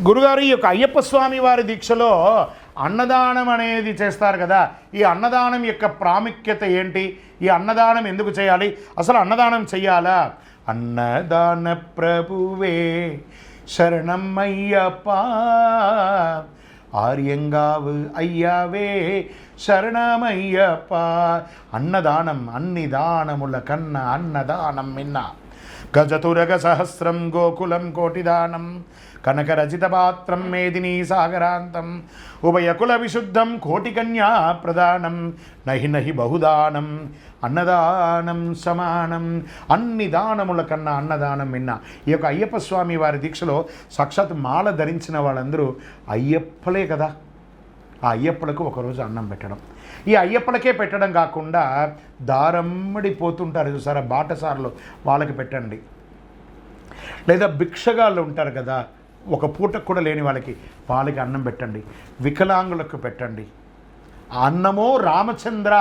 గురుగారు, ఈ యొక్క అయ్యప్ప స్వామి వారి దీక్షలో అన్నదానం అనేది చేస్తారు కదా, ఈ అన్నదానం యొక్క ప్రాముఖ్యత ఏంటి? ఈ అన్నదానం ఎందుకు చేయాలి? అసలు అన్నదానం చెయ్యాలా? అన్నదాన ప్రభువే శరణం అయ్యప్ప, ఆర్యంగావు అయ్యావే శరణమయ్యప్ప. అన్నదానం అన్ని దానముల కన్నా అన్నదానం మిన్న. గజతురగ సహస్రం గోకులం కోటిదానం, కనకరచిత పాత్రం మేదినీ సాగరాంతం, ఉభయకుల విశుద్ధం కోటికన్యా ప్రదానం, నహి నహి బహుదానం అన్నదానం సమానం. అన్ని దానముల కన్నా అన్నదానం విన్నా. ఈ యొక్క అయ్యప్ప స్వామి వారి దీక్షలో సాక్షాత్ మాల ధరించిన వాళ్ళందరూ అయ్యప్పలే కదా. ఆ అయ్యప్పలకు ఒకరోజు అన్నం పెట్టడం, ఈ అయ్యప్పలకే పెట్టడం కాకుండా దారమ్మడి పోతుంటారు చూసారా బాటసార్లు, వాళ్ళకి పెట్టండి. లేదా భిక్షగాళ్ళు ఉంటారు కదా, ఒక పూటకు కూడా లేని వాళ్ళకి అన్నం పెట్టండి. వికలాంగులకు పెట్టండి. అన్నమో రామచంద్ర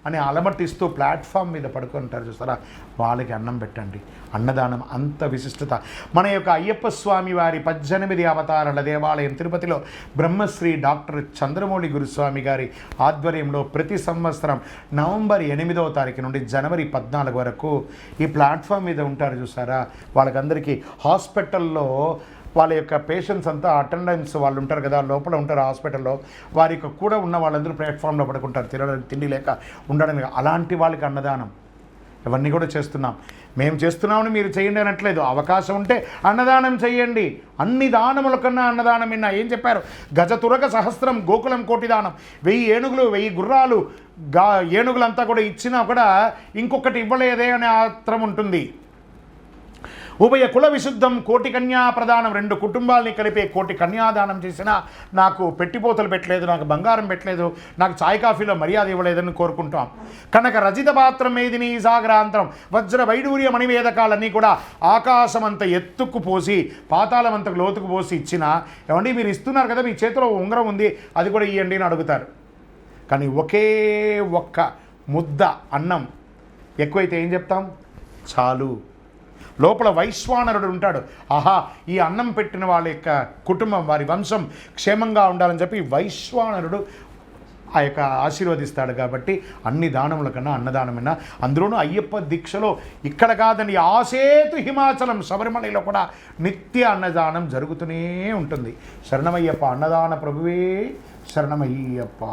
అని అలమటిస్తూ ప్లాట్ఫామ్ మీద పడుకుంటారు చూస్తారా, వాళ్ళకి అన్నం పెట్టండి. అన్నదానం అంత విశిష్టత. మన యొక్క అయ్యప్ప స్వామి వారి 18 అవతారాల దేవాలయం తిరుపతిలో బ్రహ్మశ్రీ డాక్టర్ చంద్రమౌళి గురుస్వామి గారి ఆధ్వర్యంలో ప్రతి సంవత్సరం నవంబర్ 8వ తారీఖు నుండి జనవరి 14 వరకు ఈ ప్లాట్ఫామ్ మీద ఉంటారు చూసారా, వాళ్ళకందరికీ హాస్పిటల్లో వాళ్ళ యొక్క పేషెంట్స్ అంతా అటెండెన్స్ వాళ్ళు ఉంటారు కదా, లోపల ఉంటారు హాస్పిటల్లో, వారికి కూడా ఉన్న వాళ్ళందరూ ప్లాట్ఫామ్లో పడుకుంటారు తినడానికి తిండి లేక ఉండడానికి. అలాంటి వాళ్ళకి అన్నదానం ఇవన్నీ కూడా చేస్తున్నాం. మేము చేస్తున్నామని మీరు చేయండి అనట్లేదు. అవకాశం ఉంటే అన్నదానం చేయండి. అన్ని దానముల కన్నా అన్నదానం విన్నా. ఏం చెప్పారు? గజతురగ సహస్రం గోకులం కోటి దానం. 1000 ఏనుగులు 1000 గుర్రాలు ఏనుగులంతా కూడా ఇచ్చినా కూడా ఇంకొకటి ఇవ్వలేదే అనే ఆత్రం ఉంటుంది. ఉభయ కుల విశుద్ధం కోటి కన్యా ప్రదానం. 2 కుటుంబాలని కలిపే కోటి కన్యాదానం చేసినా నాకు పెట్టిపోతలు పెట్టలేదు, నాకు బంగారం పెట్టలేదు, నాకు చాయ్ కాఫీలో మర్యాద ఇవ్వలేదని కోరుకుంటాం. కనుక రజిత పాత్రం మేదిని సాగరాంతరం, వజ్ర వైడూర్య మణివేదకాలన్నీ కూడా ఆకాశమంత ఎత్తుకు పోసి పాతాళమంత లోతుకు పోసి ఇచ్చినా, ఏమండి మీరు ఇస్తున్నారు కదా, మీ చేతిలో ఉంగరం ఉంది, అది కూడా ఇవ్వండి అని అడుగుతారు. కానీ ఒకే ఒక్క ముద్ద అన్నం ఎక్కువైతే ఏం చెప్తాం? చాలు. లోపల వైశ్వానరుడు ఉంటాడు. ఆహా, ఈ అన్నం పెట్టిన వాళ్ళ యొక్క కుటుంబం, వారి వంశం క్షేమంగా ఉండాలని చెప్పి వైశ్వానరుడు ఆ యొక్క ఆశీర్వదిస్తాడు. కాబట్టి అన్ని దానముల కన్నా అన్నదానమైనా. అందులోనూ అయ్యప్ప దీక్షలో ఇక్కడ కాదని ఆసేతు హిమాచలం శబరిమలలో కూడా నిత్య అన్నదానం జరుగుతూనే ఉంటుంది. శరణమయ్యప్ప, అన్నదాన ప్రభువే శరణమయ్యప్ప.